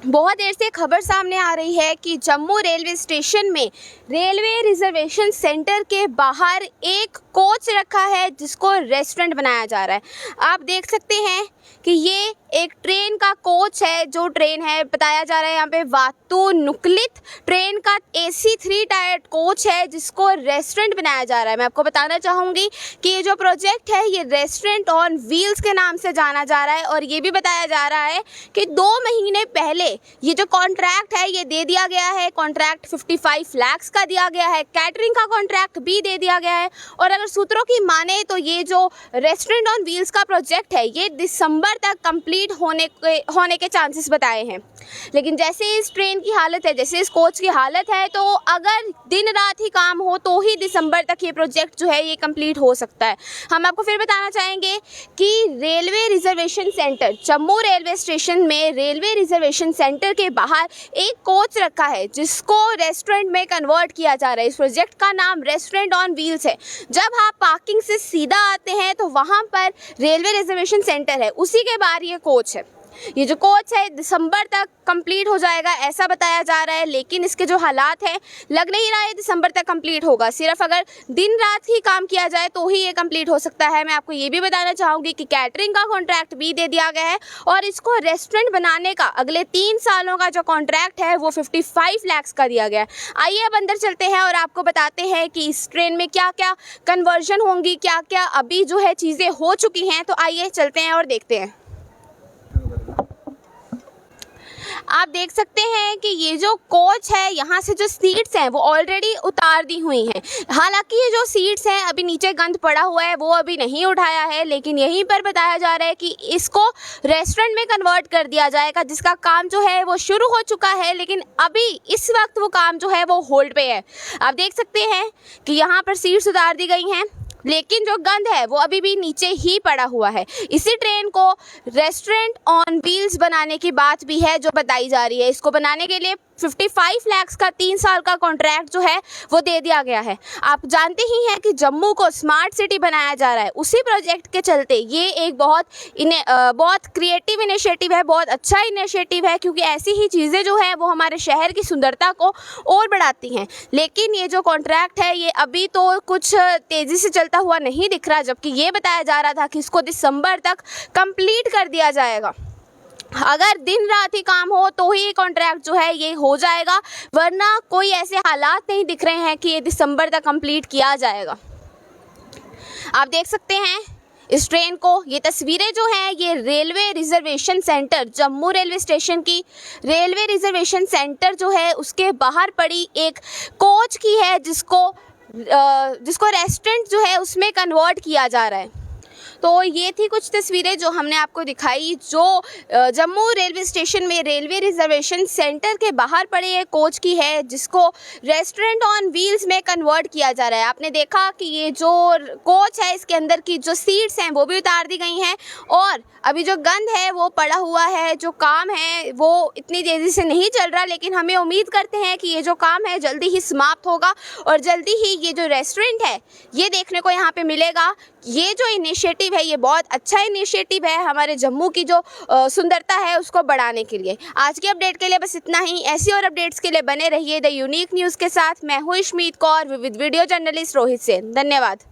बहुत देर से खबर सामने आ रही है कि जम्मू रेलवे स्टेशन में रेलवे रिजर्वेशन सेंटर के बाहर एक कोच रखा है जिसको रेस्टोरेंट बनाया जा रहा है। आप देख सकते हैं कि ये एक ट्रेन का कोच है। जो ट्रेन है बताया जा रहा है यहाँ पे वातानुकूलित ट्रेन का AC 3 टायर कोच है जिसको रेस्टोरेंट बनाया जा रहा है। मैं आपको बताना चाहूँगी कि ये जो प्रोजेक्ट है ये रेस्टोरेंट ऑन व्हील्स के नाम से जाना जा रहा है और ये भी बताया जा रहा है कि 2 महीने पहले ये जो कॉन्ट्रैक्ट है ये दे दिया गया है। कॉन्ट्रैक्ट 55 लाख का दिया गया है। कैटरिंग का कॉन्ट्रैक्ट भी दे दिया गया है और अगर सूत्रों की माने तो ये जो रेस्टोरेंट ऑन व्हील्स का प्रोजेक्ट है ये दिसंबर तक कंप्लीट होने के चांसेस बताए हैं। लेकिन जैसे इस ट्रेन की हालत है, जैसे इस कोच की हालत है, तो अगर दिन रात ही काम हो तो ही दिसंबर तक ये प्रोजेक्ट जो है ये कंप्लीट हो सकता है। हम आपको फिर बताना चाहेंगे कि railway reservation centre Jammu railway station में रेलवे रिजर्वेशन सेंटर के बाहर एक कोच रखा है जिसको रेस्टोरेंट में कन्वर्ट किया जा रहा है। इस प्रोजेक्ट का नाम रेस्टोरेंट ऑन व्हील्स है। जब आप पार्किंग से सीधा आते हैं तो वहाँ पर रेलवे रिजर्वेशन सेंटर है, उसी के बाहर ये कोच है। ये जो कोच है दिसंबर तक कंप्लीट हो जाएगा ऐसा बताया जा रहा है, लेकिन इसके जो हालात हैं लग नहीं रहा है दिसंबर तक कंप्लीट होगा। सिर्फ अगर दिन रात ही काम किया जाए तो ही ये कंप्लीट हो सकता है। मैं आपको ये भी बताना चाहूँगी कि कैटरिंग का कॉन्ट्रैक्ट भी दे दिया गया है और इसको रेस्टोरेंट बनाने का अगले 3 सालों का जो कॉन्ट्रैक्ट है वो 55 लाख का दिया गया है। आइए अब अंदर चलते हैं और आपको बताते हैं कि इस ट्रेन में क्या क्या कन्वर्जन होंगी, क्या क्या अभी जो है चीज़ें हो चुकी हैं। तो आइए चलते हैं और देखते हैं। आप देख सकते हैं कि ये जो कोच है यहाँ से जो सीट्स हैं वो ऑलरेडी उतार दी हुई हैं। हालांकि ये जो सीट्स हैं अभी नीचे गंद पड़ा हुआ है वो अभी नहीं उठाया है, लेकिन यहीं पर बताया जा रहा है कि इसको रेस्टोरेंट में कन्वर्ट कर दिया जाएगा जिसका काम जो है वो शुरू हो चुका है, लेकिन अभी इस वक्त वो काम जो है वो होल्ड पे है। आप देख सकते हैं कि यहाँ पर सीट्स उतार दी गई हैं, लेकिन जो गंद है वो अभी भी नीचे ही पड़ा हुआ है। इसी ट्रेन को रेस्टोरेंट ऑन व्हील्स बनाने की बात भी है जो बताई जा रही है। इसको बनाने के लिए 55 लाख का 3 साल का कॉन्ट्रैक्ट जो है वो दे दिया गया है। आप जानते ही हैं कि जम्मू को स्मार्ट सिटी बनाया जा रहा है। उसी प्रोजेक्ट के चलते ये एक बहुत क्रिएटिव इनिशिएटिव है, बहुत अच्छा इनिशिएटिव है, क्योंकि ऐसी ही चीज़ें जो है वो हमारे शहर की सुंदरता को और बढ़ाती हैं। लेकिन ये जो कॉन्ट्रैक्ट है ये अभी तो कुछ तेज़ी से चलता हुआ नहीं दिख रहा, जबकि ये बताया जा रहा था कि इसको दिसंबर तक कंप्लीट कर दिया जाएगा। अगर दिन रात ही काम हो तो ही कॉन्ट्रैक्ट जो है ये हो जाएगा, वरना कोई ऐसे हालात नहीं दिख रहे हैं कि ये दिसंबर तक कंप्लीट किया जाएगा। आप देख सकते हैं इस ट्रेन को। ये तस्वीरें जो हैं ये railway reservation centre Jammu railway station की रेलवे रिजर्वेशन सेंटर जो है उसके बाहर पड़ी एक कोच की है जिसको रेस्टोरेंट जो है उसमें कन्वर्ट किया जा रहा है। तो ये थी कुछ तस्वीरें जो हमने आपको दिखाई जो जम्मू रेलवे स्टेशन में रेलवे रिजर्वेशन सेंटर के बाहर पड़े एक कोच की है जिसको रेस्टोरेंट ऑन व्हील्स में कन्वर्ट किया जा रहा है। आपने देखा कि ये जो कोच है इसके अंदर की जो सीट्स हैं वो भी उतार दी गई हैं और अभी जो गंद है वो पड़ा हुआ है। जो काम है वो इतनी तेज़ी से नहीं चल रहा, लेकिन हमें उम्मीद करते हैं कि ये जो काम है जल्दी ही समाप्त होगा और जल्दी ही ये जो रेस्टोरेंट है ये देखने को यहाँ पे मिलेगा। ये जो इनिशिएटिव है ये बहुत अच्छा इनिशिएटिव है हमारे जम्मू की जो सुंदरता है उसको बढ़ाने के लिए। आज के अपडेट के लिए बस इतना ही। ऐसी और अपडेट्स के लिए बने रहिए द यूनिक न्यूज़ के साथ। मैं हूँ Ishmeet Kaur with video journalist Rohit Sen. धन्यवाद।